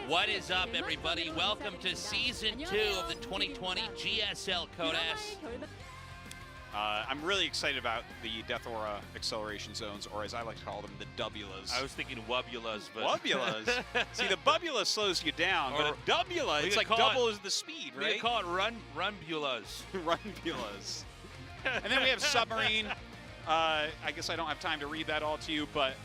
What is up, everybody? Welcome to Season 2 of the 2020 GSL Codas. I'm really excited about the Death Aura acceleration zones, or as I like to call them, the Wubulas. I was thinking Wubulas, but... Wubulas? See, the Wubula slows you down, but a Wubula, it's like double as the speed, right? We call it Runbulas. Runbulas. And then we have Submarine. I guess I don't have time to read that all to you, but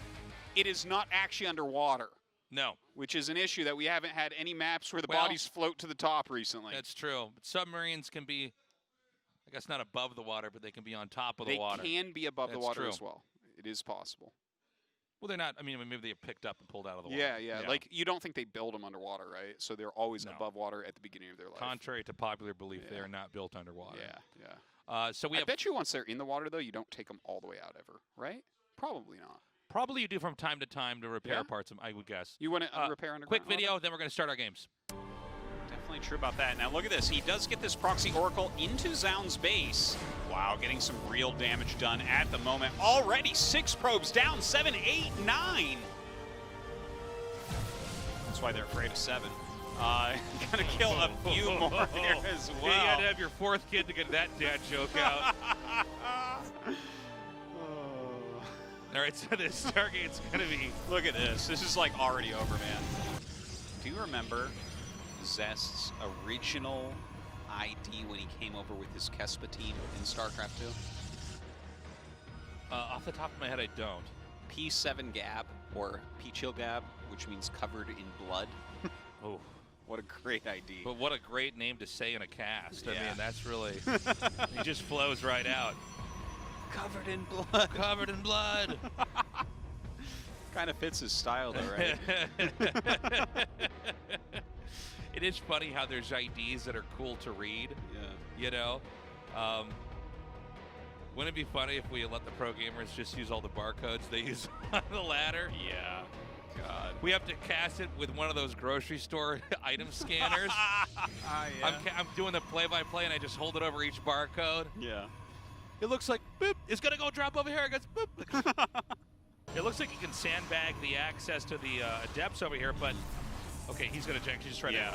it is not actually underwater. No. Which is an issue that we haven't had any maps where the bodies float to the top recently. That's true. But submarines can be, I guess not above the water, but they can be on top of the water. They can be above the water as well. It is possible. Well, they're not. I mean, maybe they picked up and pulled out of the water. Yeah. Like, you don't think they build them underwater, right? So they're always above water at the beginning of their life. Contrary to popular belief, they are not built underwater. Yeah. So I bet you once they're in the water, though, you don't take them all the way out ever, right? Probably not. Probably you do from time to time to repair parts, I would guess. You want to repair underground? Quick video, then we're going to start our games. Definitely true about that. Now look at this. He does get this Proxy Oracle into Zaun's base. Wow, getting some real damage done at the moment. Already 6 probes down, 7, 8, 9. That's why they're afraid of 7. Gonna kill a few more here as well. Yeah, you had to have your 4th kid to get that dad joke out. All right, so this Stargate's gonna be... Look at this. This is like already over, man. Do you remember Zest's original ID when he came over with his Kespa team in Starcraft 2? Off the top of my head, I don't. P7 Gab, or P-Chill Gab, which means covered in blood. Oh. What a great ID. But what a great name to say in a cast. Yeah. I mean, that's really... he just flows right out. Covered in blood. Covered in blood. Kind of fits his style, though, right? It is funny how there's IDs that are cool to read. Yeah. You know? Wouldn't it be funny if we let the pro gamers just use all the barcodes they use on the ladder? Yeah. God. We have to cast it with one of those grocery store item scanners. Yeah. I'm doing the play-by-play, and I just hold it over each barcode. Yeah. It looks like, boop, it's going to go drop over here. It goes, boop. It looks like you can sandbag the access to the adepts over here, but, okay, he's going to just try to...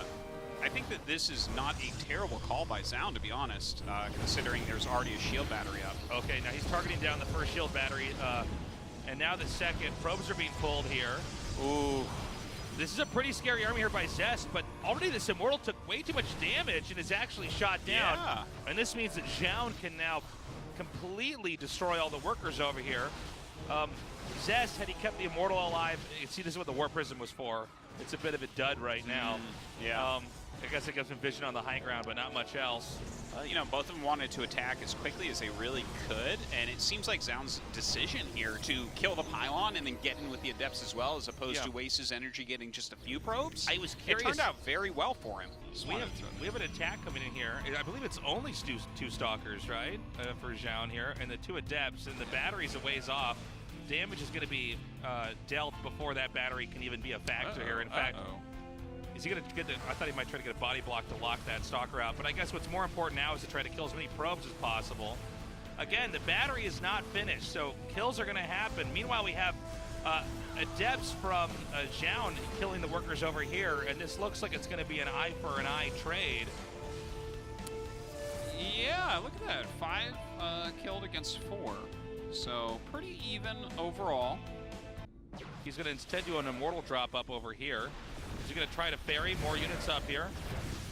I think that this is not a terrible call by Zaun, to be honest, considering there's already a shield battery up. Okay, now he's targeting down the first shield battery, and now the second. Probes are being pulled here. Ooh. This is a pretty scary army here by Zest, but already this Immortal took way too much damage and is actually shot down. Yeah. And this means that Zaun can now completely destroy all the workers over here. Zest, had he kept the Immortal alive, you can see this is what the War Prism was for. It's a bit of a dud right now. Yeah. I guess it gives him vision on the high ground, but not much else. You know, both of them wanted to attack as quickly as they really could, and it seems like Zaun's decision here to kill the pylon and then get in with the adepts as well, as opposed to waste his energy getting just a few probes. I was curious. It turned out very well for him. We have an attack coming in here. I believe it's only 2 stalkers, right, for Zaun here, and the 2 adepts, and the battery's a ways off. Damage is going to be dealt before that battery can even be a factor here. In fact, is he going to get the... I thought he might try to get a body block to lock that stalker out, but I guess what's more important now is to try to kill as many probes as possible. Again, the battery is not finished, so kills are going to happen. Meanwhile, we have adepts from Zaun killing the workers over here, and this looks like it's going to be an eye for an eye trade. Yeah, look at that. 5 killed against 4. So pretty even overall. He's going to instead do an Immortal drop up over here. He's going to try to ferry more units up here.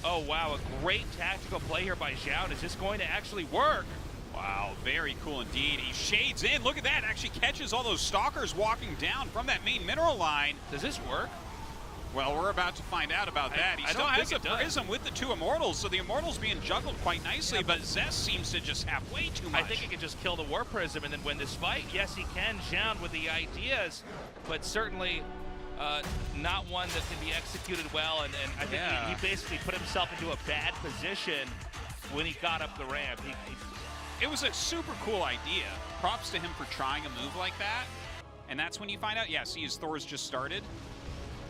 Oh, wow, a great tactical play here by Zaun. Is this going to actually work? Wow, very cool indeed. He shades in. Look at that. Actually catches all those stalkers walking down from that main mineral line. Does this work? Well, we're about to find out about that. He still has a Prism with the 2 Immortals, so the Immortals being juggled quite nicely, but Zest seems to just have way too much. I think he can just kill the War Prism and then win this fight. Yes, he can, Zaun, with the ideas, but certainly not one that can be executed well, and I think he basically put himself into a bad position when he got up the ramp. It was a super cool idea. Props to him for trying a move like that, and that's when you find out, see, his Thor's just started.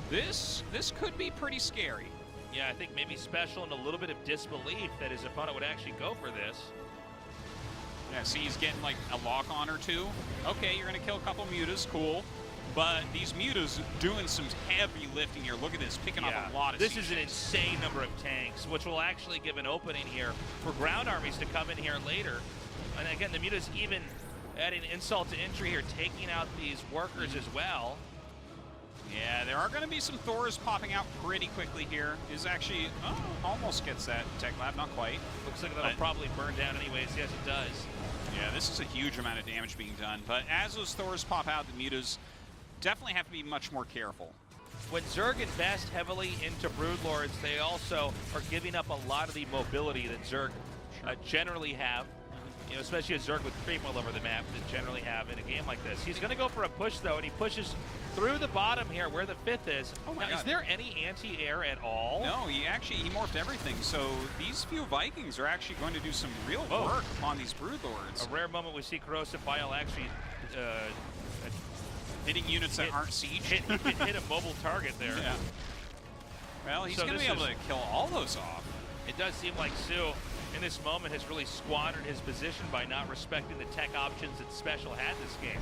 This could be pretty scary. Yeah, I think maybe special and a little bit of disbelief that his opponent would actually go for this. Yeah, see, he's getting like a lock on or 2. Okay, you're going to kill a couple mutas, cool. But these mutas doing some heavy lifting here. Look at this, picking off a lot of This siege is an tanks. insane number of tanks, which will actually give an opening here for ground armies to come in here later. And again, the mutas even adding insult to injury here, taking out these workers as well. Yeah, there are going to be some Thors popping out pretty quickly here. Is actually, almost gets that tech lab, not quite. Looks like that'll probably burn down anyways. Yes, it does. Yeah, this is a huge amount of damage being done. But as those Thors pop out, the mutas definitely have to be much more careful. When Zerg invest heavily into Broodlords, they also are giving up a lot of the mobility that Zerg generally have. You know, especially a Zerg with creep all over the map that generally have in a game like this. He's going to go for a push, though, and he pushes through the bottom here where the 5th is. Oh my now, God. Is there any anti-air at all? No, he morphed everything. So these few Vikings are actually going to do some real work on these Broodlords. A rare moment we see Corrosive Bile actually hitting units that aren't siege. hit a mobile target there. Yeah. Well, he's going to be able to kill all those off. It does seem like Sue, in this moment, has really squandered his position by not respecting the tech options that Special had this game.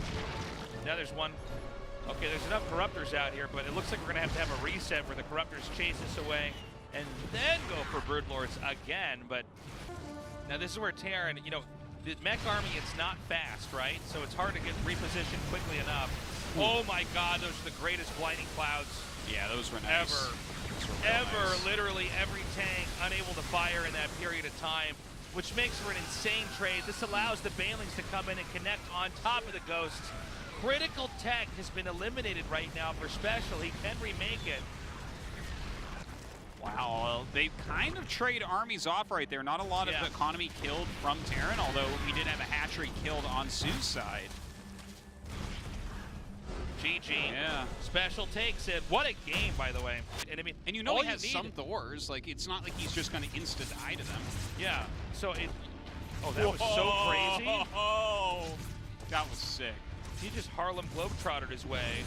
Now there's one. Okay, there's enough Corruptors out here, but it looks like we're going to have a reset where the Corruptors chase us away and then go for Broodlords again. But now this is where Terran, you know, the mech army, it's not fast, right? So it's hard to get repositioned quickly enough. Oh my God, those are the greatest blinding clouds. Yeah, those were nice. Ever, literally every tank unable to fire in that period of time, which makes for an insane trade. This allows the Banelings to come in and connect on top of the Ghosts. Critical tech has been eliminated right now for Special. He can remake it. Wow, well, they kind of trade armies off right there. Not a lot of the economy killed from Terran, although we did have a hatchery killed on Sue's side. GG. Yeah. Special takes it. What a game, by the way. And I mean, and you know he has some Thors. Like, it's not like he's just going to insta-die to them. Yeah. So it. Oh, that was so crazy. Oh, that was sick. He just Harlem Globetrotted his way.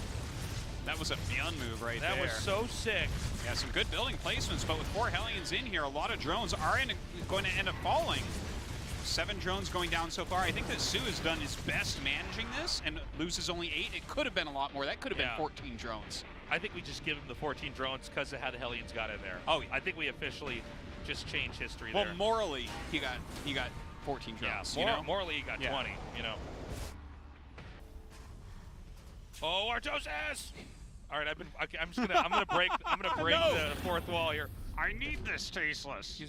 That was a fun move right there. That was so sick. Yeah, some good building placements, but with 4 Hellions in here, a lot of drones are going to end up falling. 7 drones going down so far. I think that Sue has done his best managing this and loses only 8. It could have been a lot more. That could have been 14 drones. I think we just give him the 14 drones because of how the Hellions got in there. Oh, yeah. I think we officially just changed history there. Well, morally, he got 14 drones. Yeah, morally he got 20, you know. Oh, Artosis! All right, I'm gonna break the 4th wall here. I need this Tasteless.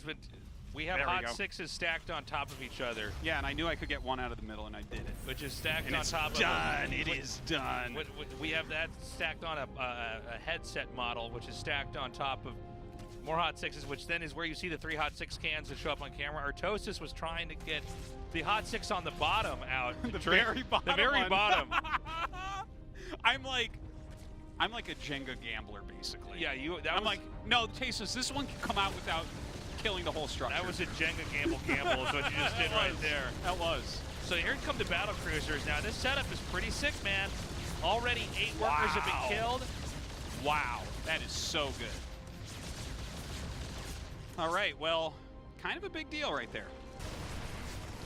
We have hot 6s stacked on top of each other. Yeah, and I knew I could get one out of the middle, and I did it. Which is stacked on top of done. It is done. We have that stacked on a headset model, which is stacked on top of more hot 6s, which then is where you see the 3 hot 6 cans that show up on camera. Artosis was trying to get the hot 6 on the bottom out. The very bottom. The very bottom. I'm like a Jenga gambler, basically. Yeah, I'm like, no, Tasteless, this one can come out without killing the whole structure. That was a Jenga gamble is what you just did right there. That was. So here come the battle cruisers. Now this setup is pretty sick, man. Already 8 workers have been killed. Wow, that is so good. All right, well, kind of a big deal right there.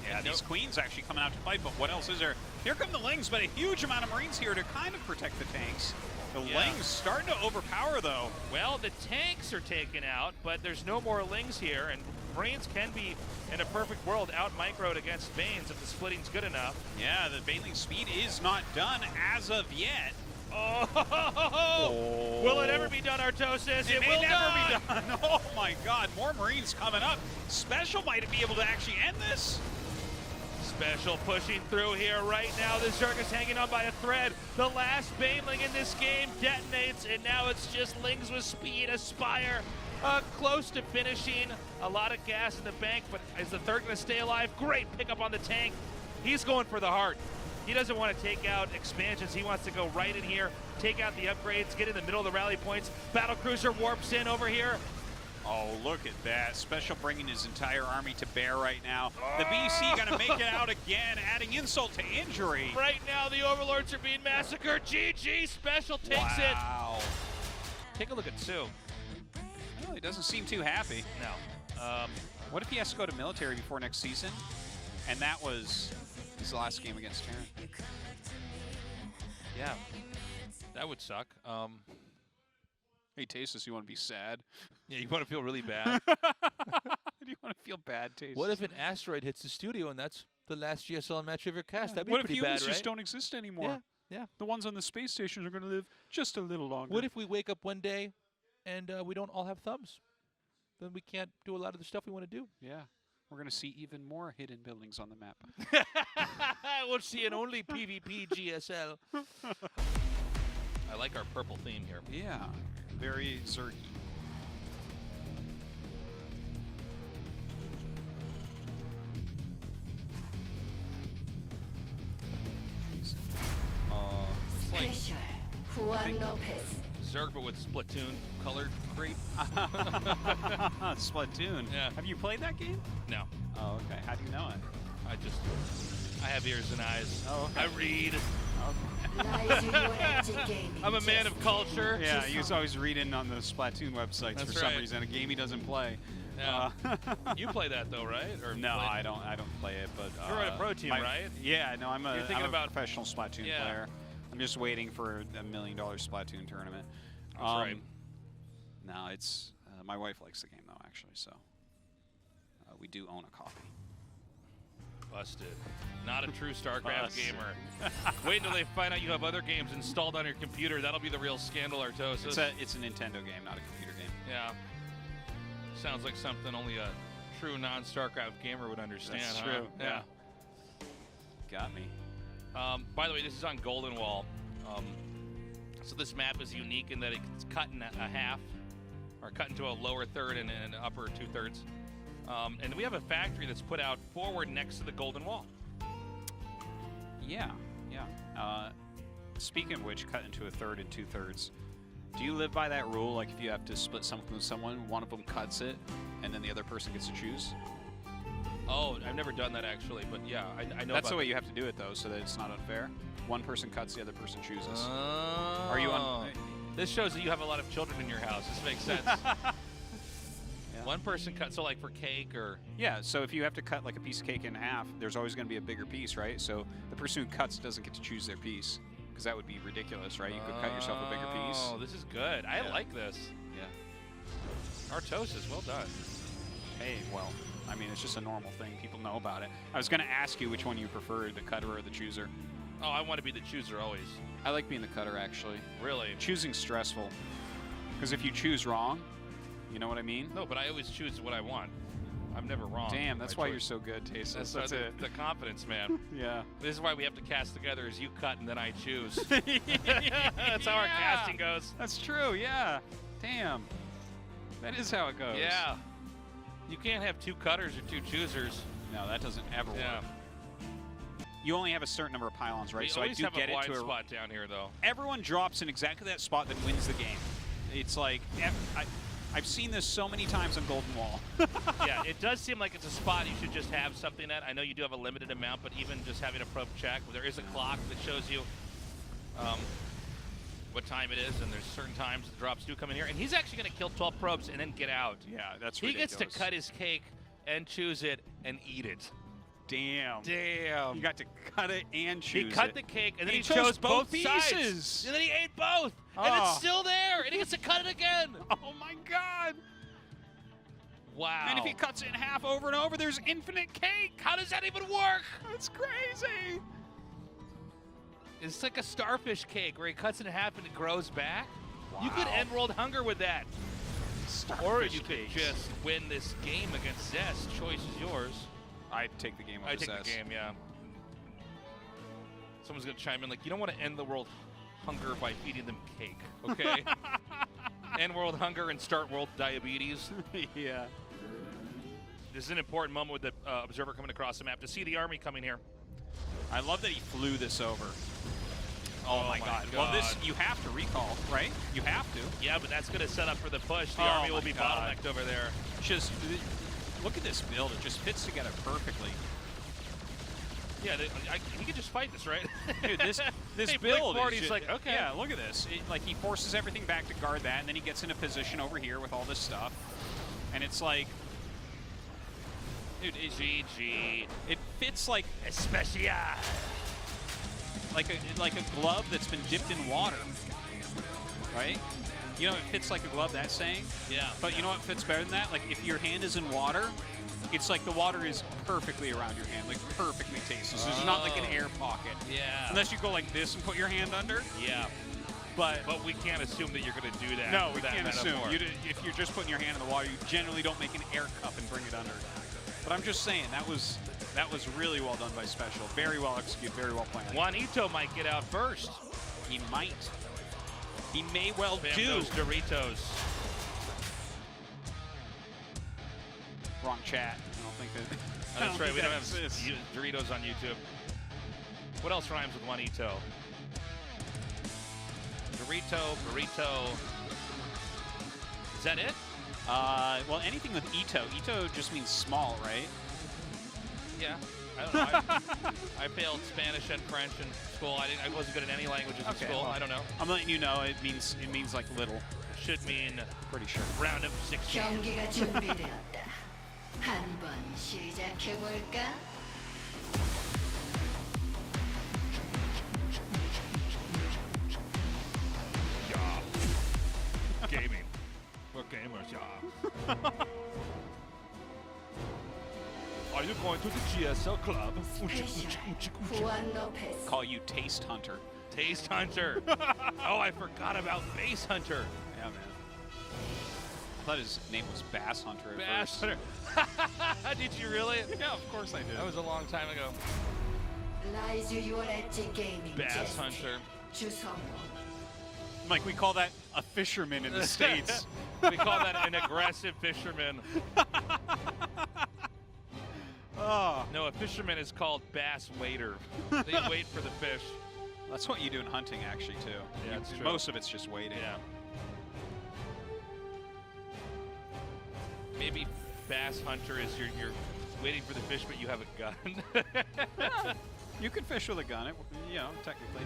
Yeah, these queens actually coming out to fight, but what else is there? Here come the Lings, but a huge amount of Marines here to kind of protect the tanks. The Lings starting to overpower, though. Well, the tanks are taken out, but there's no more Lings here, and Marines can be, in a perfect world, out-microed against Banes if the splitting's good enough. Yeah, the Baneling speed is not done as of yet. Oh! Will it ever be done, Artosis? It will never be done. Oh, my God. More Marines coming up. Special might be able to actually end this. Special pushing through here right now. The Zerg is hanging on by a thread. The last Baneling in this game detonates, and now it's just Lings with speed. Aspire close to finishing. A lot of gas in the bank, but is the 3rd going to stay alive? Great pickup on the tank. He's going for the heart. He doesn't want to take out expansions. He wants to go right in here, take out the upgrades, get in the middle of the rally points. Battlecruiser warps in over here. Oh, look at that. Special bringing his entire army to bear right now. The BC going to make it out again, adding insult to injury. Right now, the Overlords are being massacred. GG, Special takes it. Wow. Take a look at Sue. Well, he doesn't seem too happy. No. What if he has to go to military before next season? And that was his last game against Terran. Yeah. That would suck. Hey, Tastosis, you want to be sad? Yeah, you want to feel really bad. Do you want to feel bad, Tastosis? What if an asteroid hits the studio and that's the last GSL match of your cast? That'd be what if pretty humans bad, just right? don't exist anymore? Yeah. The ones on the space station are going to live just a little longer. What if we wake up one day and we don't all have thumbs? Then we can't do a lot of the stuff we want to do. Yeah. We're going to see even more hidden buildings on the map. We'll see an only PvP GSL. I like our purple theme here. Yeah. Very Zergy. It's like Pressure. Juan Lopez. Zerg, but with Splatoon colored creep. Splatoon. Yeah. Have you played that game? No, Oh, okay. How do you know it? I have ears and eyes. Oh, okay. I read. Lies in your empty gaming. I'm a man of culture. Yeah, he was always reading on the Splatoon websites That's for some right. reason. A game he doesn't play. Yeah. You play that though, right? Or No, play- I don't play it. But You're on a pro team, right? Yeah, no, I'm a, You're thinking I'm a about- professional Splatoon Yeah. player. I'm just waiting for $1 million Splatoon tournament. That's right. No, it's my wife likes the game though, actually. So we do own a copy. Busted. Not a true Starcraft Busted. gamer. Wait until they find out you have other games installed on your computer. That'll be the real scandal, Tastosis. It's a Nintendo game, not a computer game. Yeah. Sounds like something only a true non-Starcraft gamer would understand. That's huh? true. Yeah. Got me. By the way, this is on Golden Wall. So this map is unique in that it's cut in a half, or cut into a lower third and an upper 2/3. And we have a factory that's put out forward next to the Golden Wall. Yeah, yeah. Speaking of which, cut into a third and 2/3. Do you live by that rule? Like, if you have to split something with someone, one of them cuts it, and then the other person gets to choose? Oh, I've never done that actually, but yeah, I know. That's about the way you have to do it, though, so that it's not unfair. One person cuts, the other person chooses. Oh. Are you on? This shows that you have a lot of children in your house. This makes sense. Yeah. One person cuts, so like for cake or... Yeah, so if you have to cut like a piece of cake in half, there's always going to be a bigger piece, right? So the person who cuts doesn't get to choose their piece, because that would be ridiculous, right? You could cut yourself a bigger piece. Oh, this is good. I Yeah. like this. Yeah. Tastosis, well done. Hey, well, I mean, it's just a normal thing. People know about it. I was going to ask you which one you prefer, the cutter or the chooser. Oh, I want to be the chooser always. I like being the cutter, actually. Really? Choosing's stressful, because if you choose wrong, you know what I mean? No, but I always choose what I want. I'm never wrong. Damn, that's My why choice. you're so good, Tastosis. That's it. the confidence, man. Yeah. This is why we have to cast together is you cut and then I choose. That's how our casting goes. That's true, yeah. Damn. That is how it goes. Yeah. You can't have two cutters or two choosers. No, that doesn't ever Yeah. work. You only have a certain number of pylons, right? We So I always do have get a it blind to a spot down here, though. Everyone drops in exactly that spot that wins the game. It's like I've seen this so many times on Golden Wall. Yeah, it does seem like it's a spot you should just have something at. I know you do have a limited amount, but even just having a probe check, there is a clock that shows you what time it is, and there's certain times the drops do come in here. And he's actually going to kill 12 probes and then get out. Yeah, that's He ridiculous. gets to cut his cake and choose it and eat it. Damn. Damn. You got to cut it and choose He cut it. the cake and then He he, chose chose both both pieces. sides. And then he ate both. And Oh. it's still there. And he gets to cut it again. Oh my god. Wow. And if he cuts it in half over and over, there's infinite cake. How does that even work? That's crazy. It's like a starfish cake where he cuts it in half and it grows back. You could Wow. end world hunger with that. Starfish Or you could cakes. just win this game against Zest. Choice is yours. I'd take the game over I take Zest. the game, yeah. Someone's going to chime in like, you don't want to end the world hunger by feeding them cake, okay? End world hunger and start world diabetes. Yeah. This is an important moment with the observer coming across the map to see the army coming here. I love that he flew this over. Oh, my god. Well, this you have to recall, right? You have to. Yeah, but that's going to set up for the push. The Oh army will my be God. bottlenecked over there. Just look at this build. It just fits together perfectly. Yeah, he could just fight this, right? Dude, this Hey, build Blake is Forty's just, like, okay. Yeah, look at this. Like, he forces everything back to guard that, and then he gets in a position over here with all this stuff. And it's like, dude, GG. it fits like Especial. a glove that's been dipped in water. right? You know, it fits like a glove, that saying. Yeah. But you know what fits better than that? Like, if your hand is in water, it's like the water is perfectly around your hand, like perfectly tasty. So it's not like an air pocket. Yeah. Unless you go like this and put your hand under. Yeah. But we can't assume that you're going to do that. No, we with that can't metaphor. assume. If you're just putting your hand in the water, you generally don't make an air cup and bring it under. But I'm just saying, that was really well done by Special. Very well executed, very well planned. Juanito might get out first. He might. He may well Spam do. those Doritos. Wrong chat. I don't think that. Oh, that's right. We don't have exists. Doritos on YouTube. What else rhymes with Juanito? Dorito, burrito. Is that it? Well, anything with Ito. Ito just means small, right? Yeah. I don't know. I failed Spanish and French in school. I wasn't good at any languages in school. Well, I don't know. I'm letting you know it means like little. It should mean Pretty sure. round of 16. 경기가 준비되었다. 한번 시작해 볼까? Yeah. Gaming. We're gamers, yeah. Are you going to the GSL club? Juan Lopez. Call you Taste Hunter. Taste Hunter. Oh, I forgot about Base Hunter. Yeah, man. I thought his name was Bass Hunter at Bass first. Hunter. Did you really? Yeah, of course I did. That was a long time ago. Rise your edge gaming. Bass Hunter. 주성모. Like, we call that a fisherman in the States. We call that an aggressive fisherman. Oh. No, a fisherman is called bass waiter. They wait for the fish. That's what you do in hunting, actually, too. Yeah, it's true. Most of it's just waiting. Yeah. Maybe bass hunter is you're waiting for the fish, but you have a gun. You can fish with a gun, you know, technically.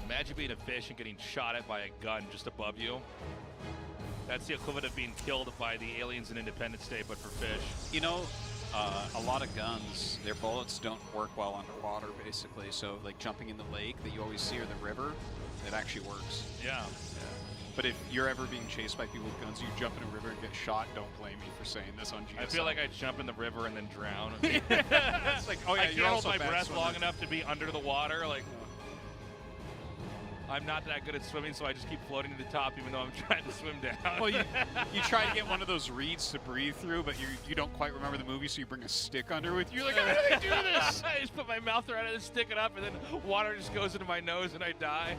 Imagine being a fish and getting shot at by a gun just above you. That's the equivalent of being killed by the aliens in Independence Day, but for fish. You know, a lot of guns, their bullets don't work well underwater, basically. So, like, jumping in the lake that you always see or the river, it actually works. Yeah. But if you're ever being chased by people with guns, you jump in a river and get shot, don't blame me for saying this on GSL. I feel like I'd jump in the river and then drown. It's like, oh yeah, I you're can't hold also a my bad breath swimmer. long enough to be under the water. Like, I'm not that good at swimming, so I just keep floating to the top, even though I'm trying to swim down. Well, you try to get one of those reeds to breathe through, but you don't quite remember the movie, so you bring a stick under with you. You're like, how do they do this? I just put my mouth around it and stick it up, and then water just goes into my nose, and I die.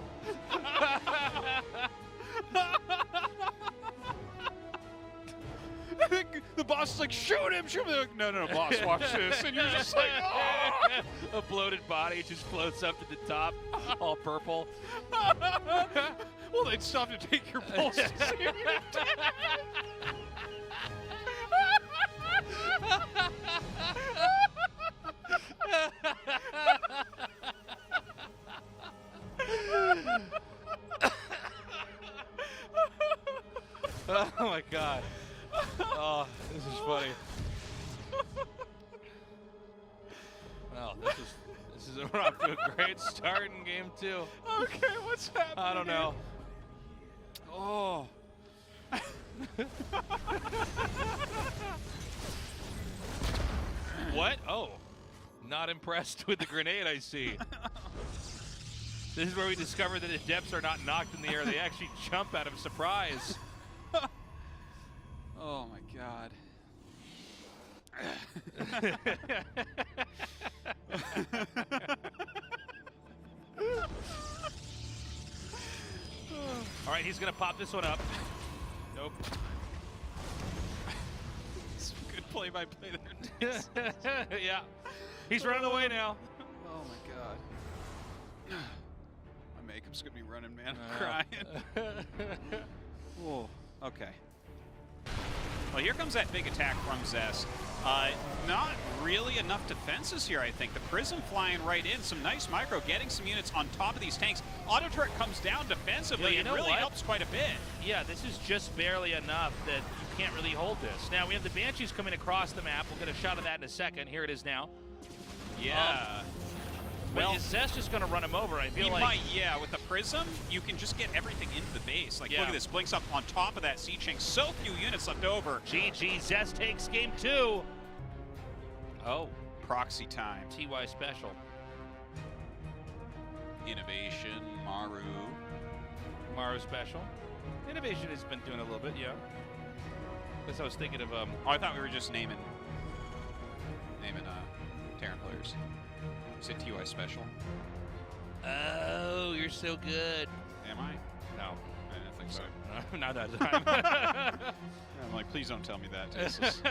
The boss is like, shoot him, shoot him. They're like, no, boss, watch this. And you're just like, oh! A bloated body just floats up to the top, all purple. Well, they'd stop to take your pulse to see if you're dead. Oh my god. Oh, this is funny. Well, this is we're off to a great start in game 2. Okay, what's happening? I don't know. Oh. What? Oh. Not impressed with the grenade I see. This is where we discover that adepts are not knocked in the air. They actually jump out of surprise. Oh my god. All right, he's going to pop this one up. Nope. Some good play-by-play there. Yeah. He's running away now. Oh my god. My makeup's gonna be running, man. I'm crying. Whoa. Okay. Well, here comes that big attack from Zest. Not really enough defenses here, I think. The Prism flying right in. Some nice micro, getting some units on top of these tanks. Auto turret comes down defensively Yeah, and really helps quite a bit. Yeah, this is just barely enough that you can't really hold this. Now, we have the Banshees coming across the map. We'll get a shot of that in a second. Here it is now. Yeah. Well, is Zest just going to run him over? I feel he like... might, yeah. With the Prism, you can just get everything into the base. Like, Yeah. look at this. Blinks up on top of that Siege Tank. So few units left over. GG, Zest takes game 2. Oh, Proxy time. TY special. Innovation, Maru. Maru special. Innovation has been doing a little bit, yeah. Because I was thinking of... Oh, I thought we were just naming Terran players. You said TY special. Oh, you're so good. Am I? No. I didn't think so. Not that time. I'm like, please don't tell me that. Jesus.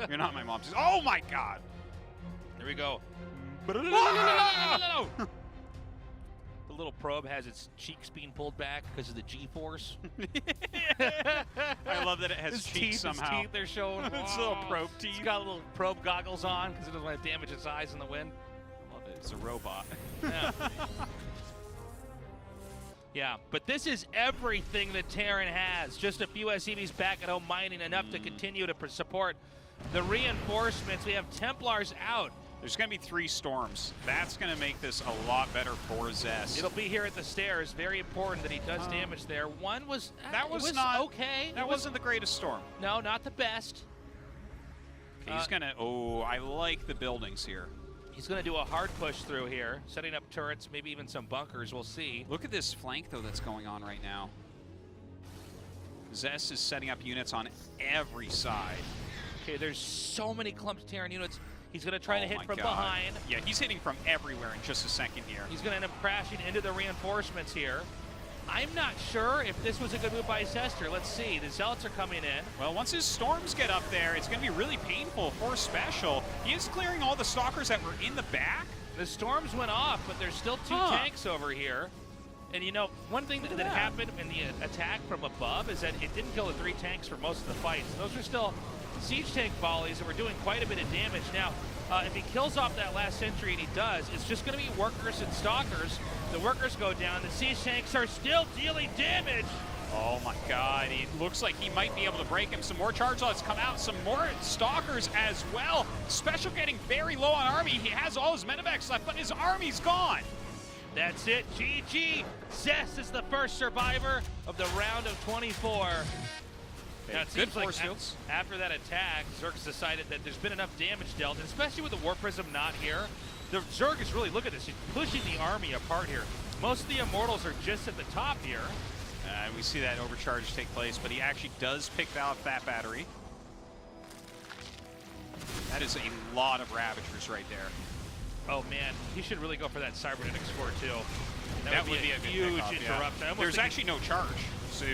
You're not my mom. Oh my God! There we go. No! The little probe has its cheeks being pulled back because of the G-force. I love that it has His cheeks teeth, somehow. His teeth, they're showing. Its little probe teeth. He's got little probe goggles on because it doesn't want to damage its eyes in the wind. Love it. It's a robot. Yeah. Yeah, but this is everything that Terran has. Just a few SCVs back at home mining, enough to continue to support the reinforcements. We have Templars out. There's going to be 3 storms. That's going to make this a lot better for Zest. It'll be here at the stairs. Very important that he does damage there. One was that was not not okay. That wasn't the greatest storm. No, not the best. He's going to. Oh, I like the buildings here. He's going to do a hard push through here, setting up turrets, maybe even some bunkers. We'll see. Look at this flank, though, that's going on right now. Zest is setting up units on every side. Okay, there's so many clumped Terran units. He's going to try to hit my from God. behind. Yeah, he's hitting from everywhere in just a second here. He's going to end up crashing into the reinforcements here. I'm not sure if this was a good move by Zester. Let's see. The Zealots are coming in. Well, once his storms get up there, it's going to be really painful for Special. He is clearing all the stalkers that were in the back. The storms went off, but there's still 2 tanks over here. And you know, one thing that happened in the attack from above is that it didn't kill the 3 tanks for most of the fights. Those are still siege tank volleys that were doing quite a bit of damage. Now, if he kills off that last sentry, and he does, it's just going to be workers and stalkers. The workers go down. The siege tanks are still dealing damage. Oh my God, it looks like he might be able to break him. Some more charge lots come out, some more stalkers as well. Special getting very low on army. He has all his medevacs left, but his army's gone. That's it, GG. Zest is the first survivor of the round of 24. Now, it seems like after that attack, Zerg's decided that there's been enough damage dealt, and especially with the War Prism not here, the Zerg is really, look at this, he's pushing the army apart here. Most of the Immortals are just at the top here. We see that overcharge take place, but he actually does pick out that battery. That is a lot of Ravagers right there. Oh man, he should really go for that Cybernetic score too. That would be a good huge pickoff, interruption. Yeah. There's actually no charge, so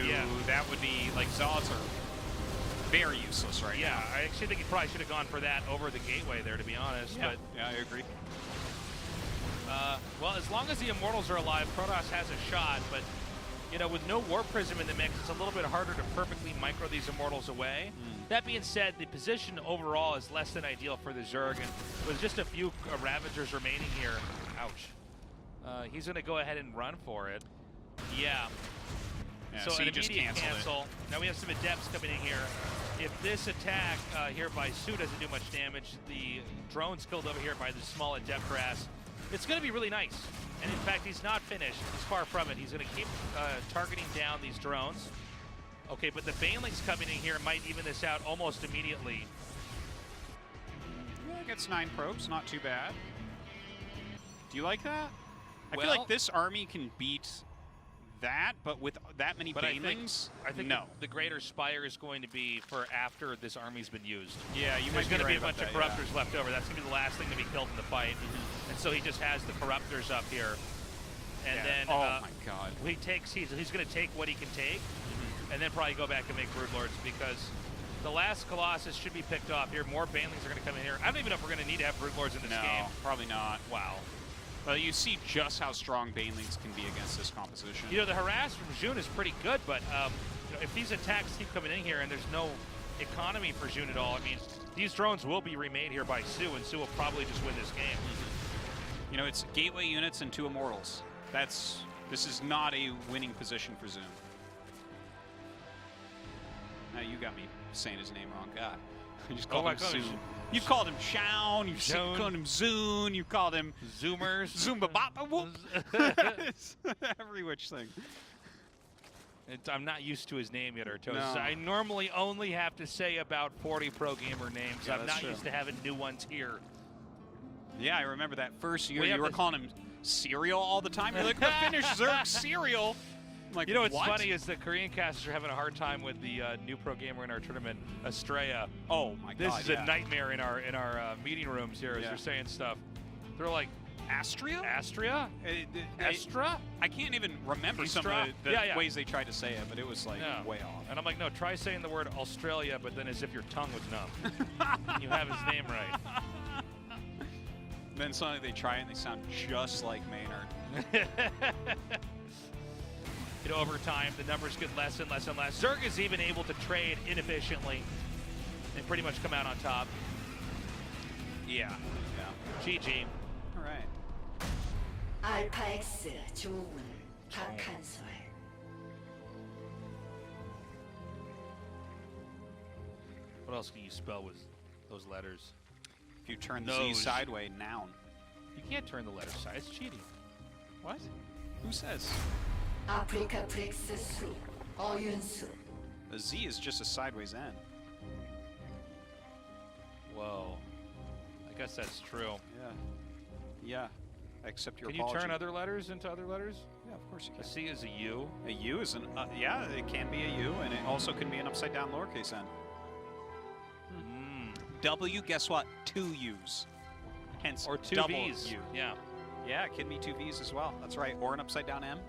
that would be, like, Zealots are very useless right now. Yeah, I actually think he probably should have gone for that over the gateway there, to be honest. Yeah, But, yeah, I agree. well, as long as the Immortals are alive, Protoss has a shot, but you know, with no War Prism in the mix, it's a little bit harder to perfectly micro these Immortals away. That being said, the position overall is less than ideal for the Zerg, and with just a few Ravagers remaining here, ouch. He's going to go ahead and run for it. Yeah. Yeah, so an he just immediate canceled cancel. it. Now we have some Adepts coming in here. If this attack here by Su doesn't do much damage, the drone's killed over here by the small Adept grass. It's going to be really nice. And in fact, he's not finished. He's far from it. He's going to keep targeting down these drones. Okay, but the Banelings coming in here might even this out almost immediately. Yeah, gets 9 probes, not too bad. Do you like that? I Well, feel like this army can beat that, but with that many Banelings, I think no. the greater spire is going to be for after this army's been used. Yeah, you There's might going to be be a right bunch of about that, corruptors left over. That's going to be the last thing to be killed in the fight. And so he just has the corruptors up here. And then oh my God, he's going to take what he can take, and then probably go back and make Broodlords, because the last Colossus should be picked off here. More Banelings are going to come in here. I don't even know if we're going to need to have Broodlords in this game. No, probably not. Wow. Well, you see just how strong Banelings can be against this composition. You know, the harass from June is pretty good, but you know, if these attacks keep coming in here and there's no economy for June at all, I mean, these drones will be remade here by Su, and Su will probably just win this game. You know, it's gateway units and 2 Immortals. This is not a winning position for Zoom. Now you got me saying his name wrong. God. You just called Oh, him I called him Zoom. You called him Shaun. You Shaun. called him Zoon. You called him Zoomers. Zumba Bapa Whoop. Every which thing. I'm not used to his name yet, Tastosis. No. I normally only have to say about 40 pro gamer names. Yeah, I'm that's not true. used to having new ones here. Yeah, I remember that first year We have you were this- calling him Cereal all the time. You're like, the Finnish Zerg Cereal. I'm like, You know what's what? funny is the Korean casters are having a hard time with the new pro gamer in our tournament, Estrella. Oh my This god, is yeah. a nightmare in our meeting rooms here as Yeah. they're saying stuff. They're like, Astria? Astria? I Astra? can't even remember some Istra? of the Yeah, yeah. ways they tried to say it, but it was like Yeah. way off. And I'm like, no, try saying the word Australia, but then as if your tongue was numb. You have his name right. Then suddenly they try it and they sound just like Maynard. You know, over time, the numbers get less and less and less. Zerg is even able to trade inefficiently and pretty much come out on top. Yeah. GG. All right. 알파 X 조문 박한솔. What else can you spell with those letters? If you turn the Nose. Z sideways, noun. You can't turn the letters side. It's cheating. What? Who says? 아프리카 브릭스 수 어윤수. A Z is just a sideways N. Whoa. I guess that's true. Yeah. Yeah. Accept your Can you apology. turn other letters into other letters? Yeah, of course you A can. C is a U. A U is an, yeah, it can be a U, and it also can be an upside down lowercase n. W, guess what? 2 U's. Hence, Or two double V's. U. Yeah. Yeah, it can be 2 V's as well. That's right. Or an upside down M.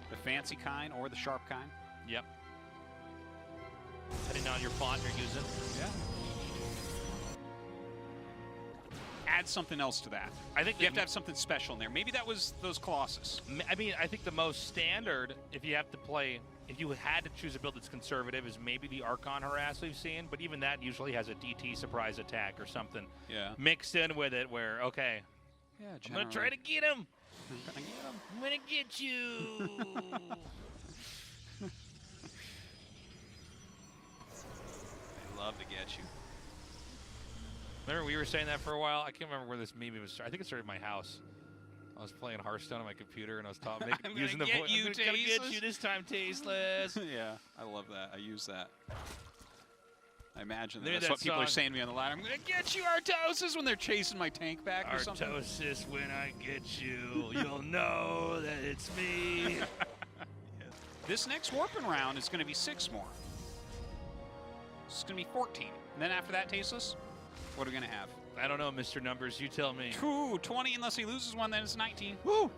The fancy kind or the sharp kind. Yep. Depending on your font you're using. Yeah. Add something else to that. I think You have to have something special in there. Maybe that was those Colossus. I mean, I think the most standard, if you have to play, if you had to choose a build that's conservative, is maybe the Archon Harass we've seen, but even that usually has a DT surprise attack or something Yeah. mixed in with it where, okay, Yeah, I'm going to try to get him. I'm gonna get 'em. I'm going to get you. They love to get you. Remember we were saying that for a while? I can't remember where this meme was. I think it started in my house. I was playing Hearthstone on my computer and I was talking, I'm gonna using the get voice. you, I'm gonna get Tasteless." you this time, Tasteless. Yeah, I love that. I use that. I imagine that. Maybe That's that what people are song- saying to me on the ladder. I'm going to get you, Tastosis, when they're chasing my tank back or something. Tastosis, when I get you, you'll know that it's me. This next warping round is going to be 6 more. This is going to be 14. And then after that, Tasteless, what are we going to have? I don't know, Mr. Numbers. You tell me. Ooh, 20 unless he loses one, then it's 19. Woo!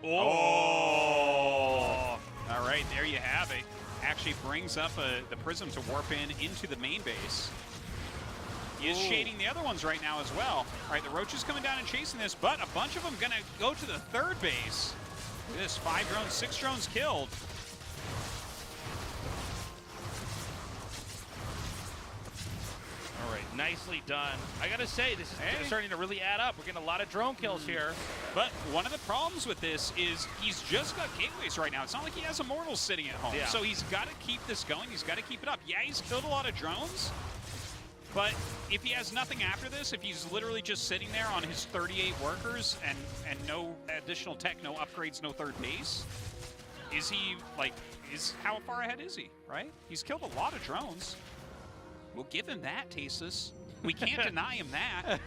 Oh! All right, there you have it. Actually brings up the Prism to warp into the main base. He is shading the other ones right now as well. All right, the Roach is coming down and chasing this, but a bunch of them going to go to the 3rd base. Look at this, 5 drones, 6 drones killed. All right, nicely done. I gotta say, this is Hey. starting to really add up. We're getting a lot of drone kills here. But one of the problems with this is he's just got gateways right now. It's not like he has Immortals sitting at home. Yeah. So he's got to keep this going. He's got to keep it up. Yeah, he's killed a lot of drones. But if he has nothing after this, if he's literally just sitting there on his 38 workers and no additional tech, no upgrades, no 3rd base, is he, like, how far ahead is he, right? He's killed a lot of drones. We'll give him that, Tastosis. We can't deny him that.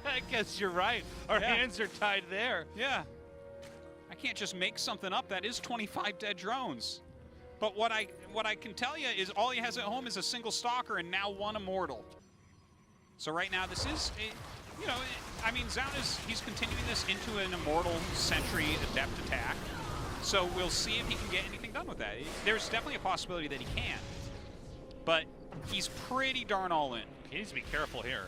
I guess you're right. Our Yeah. hands are tied there. Yeah. I can't just make something up. That is 25 dead drones. But what I can tell you is all he has at home is a single stalker and now 1 immortal. So right now this is, I mean, Zaun he's continuing this into an immortal sentry adept attack. So we'll see if he can get anything done with that. There's definitely a possibility that he can. But he's pretty darn all in. He needs to be careful here.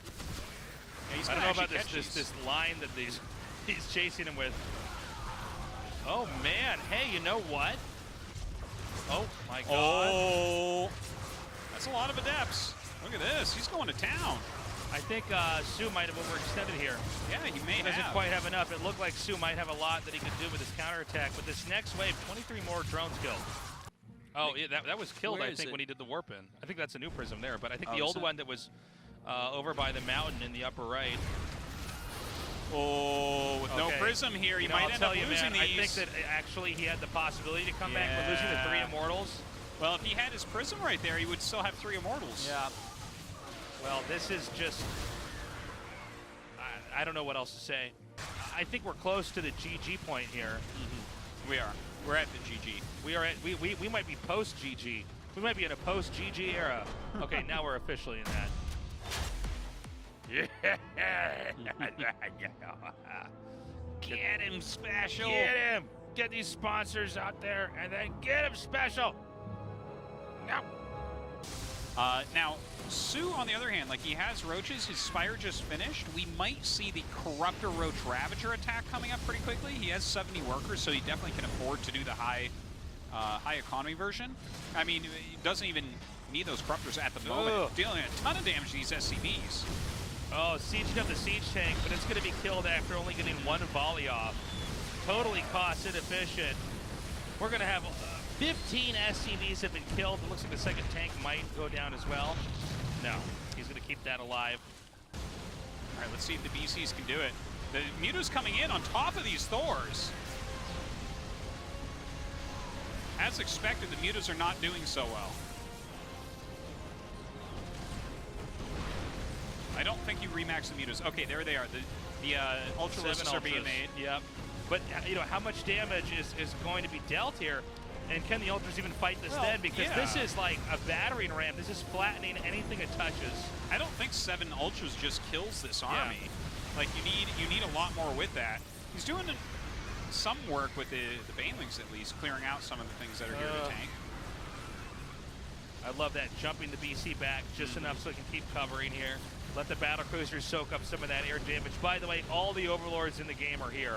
Yeah, he's I don't gonna know about actually catch this line that he's chasing him with. Oh man, hey, you know what? Oh my god. Oh, that's a lot of adepts. Look at this. He's going to town. I think Sue might have overextended here. Yeah, he may He doesn't have. quite have enough. It looked like Sue might have a lot that he could do with his counterattack, but this next wave, 23 more drones killed. Oh, yeah, that was killed, Where I is think, it? when he did the warp in. I think that's a new prism there, but I think Oh, the is old it? one that was over by the mountain in the upper right. Oh, with no Okay. prism here, he You know, might I'll end tell up you, losing man, these. I think that actually he had the possibility to come back, but losing the 3 Yeah. Immortals. Well, if he had his prism right there, he would still have 3 Immortals. Yeah. Well, this is just... I don't know what else to say. I think we're close to the GG point here. We are. We're at the GG. We are at... We might be post-GG. We might be in a post-GG era. Okay, now we're officially in that. Get him, Special. Get him! Get these sponsors out there, and then get him Special! No! Now, Sue, on the other hand, like he has Roaches, his Spire just finished. We might see the Corruptor Roach Ravager attack coming up pretty quickly. He has 70 workers, so he definitely can afford to do the high economy version. I mean, he doesn't even need those Corruptors at the moment. Ugh. Dealing a ton of damage to these SCVs. Oh, sieging up the siege tank, but it's going to be killed after only getting 1 volley off. Totally cost inefficient. We're going to have 15 SCVs have been killed. It looks like the second tank might go down as well. No, he's going to keep that alive. All right, let's see if the BCs can do it. The Mewtwo's coming in on top of these Thors. As expected, the Mewtwo's are not doing so well. I don't think you remax the Mewtwo's. Okay, there they are. The Ultra 7 Lists are being ultras. made. Yep. But, you know, how much damage is going to be dealt here? And can the Ultras even fight this then? Because this is like a battering ram. This is flattening anything it touches. I don't think 7 Ultras just kills this army. Like, you need a lot more with that. He's doing some work with the Banelings, at least, clearing out some of the things that are here to tank. I love that, jumping the BC back just enough so it can keep covering here. Let the battle cruisers soak up some of that air damage. By the way, all the overlords in the game are here.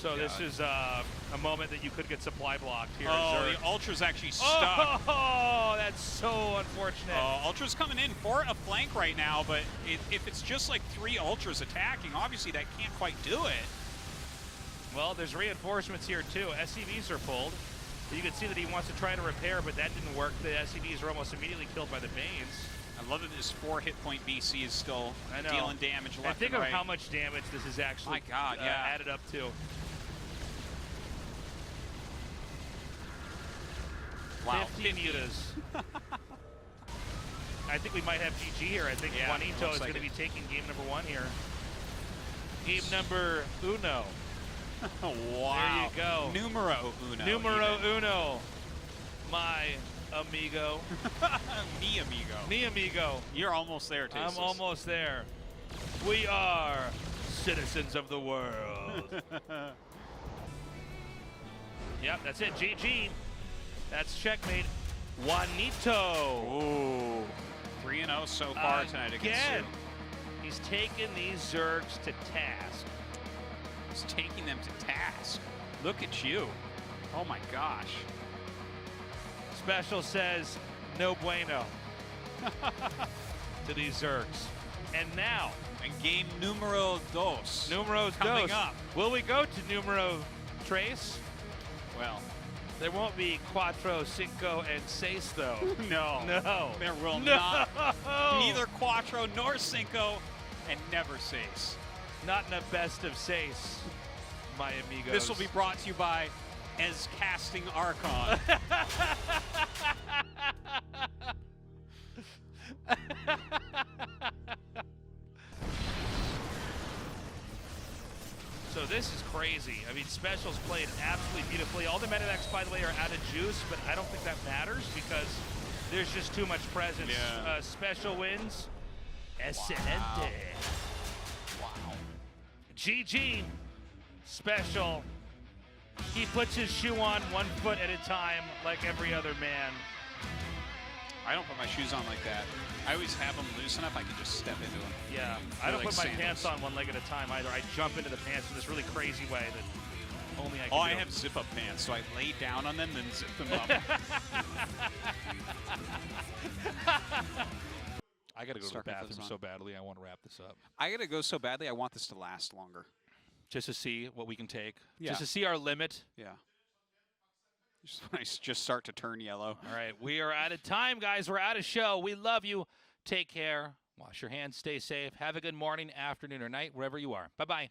So this is a moment that you could get supply blocked here. Oh, the Ultra's actually stuck. Oh, that's so unfortunate. Ultra's coming in for a flank right now, but if it's just like 3 Ultras attacking, obviously that can't quite do it. Well, there's reinforcements here too. SCVs are pulled. You can see that he wants to try to repair, but that didn't work. The SCVs are almost immediately killed by the Banes. I love that this 4 hit point BC is still dealing damage left and think and of right. how much damage this is actually added up to. Wow, 50 mutas. I think we might have GG here. I think Juanito is going to be taking game number 1 here. Game number uno. Wow. There you go. Numero uno. Numero uno. My amigo. Mi amigo. Mi amigo. You're almost there, Tastosis. I'm almost there. We are citizens of the world. Yep, that's it. GG. That's checkmate. Juanito. Ooh. 3-0 so far tonight against Again. Sue. He's taking these Zergs to task. He's taking them to task. Look at you. Oh my gosh. Special says, no bueno to these Zergs. And now, And game numero dos. numero coming dos. up. Will we go to numero tres? Well, There won't be cuatro, cinco, and seis, though. no. No. There will No. not. Neither cuatro nor cinco, and never seis. Not in a best of seis, my amigos. This will be brought to you by Ez Casting Archon. So this is crazy. I mean, Special's played absolutely beautifully. All the Medivacs, by the way, are out of juice, but I don't think that matters because there's just too much presence. Yeah. Special wins. Excelente. Wow. GG. Special. He puts his shoe on 1 foot at a time like every other man. I don't put my shoes on like that. I always have them loose enough I can just step into them. Yeah, I don't put my pants on 1 leg at a time either. I jump into the pants in this really crazy way that only I can do. I have zip-up pants, so I lay down on them, then zip them up. I gotta go to the Starcraft bathroom is on. so badly. I want to wrap this up. I gotta go so badly, I want this to last longer. Just to see what we can take. Yeah. Just to see our limit. Yeah. Just start to turn yellow. All right, we are out of time, guys. We're out of show. We love you. Take care. Wash your hands. Stay safe. Have a good morning, afternoon, or night, wherever you are. Bye-bye.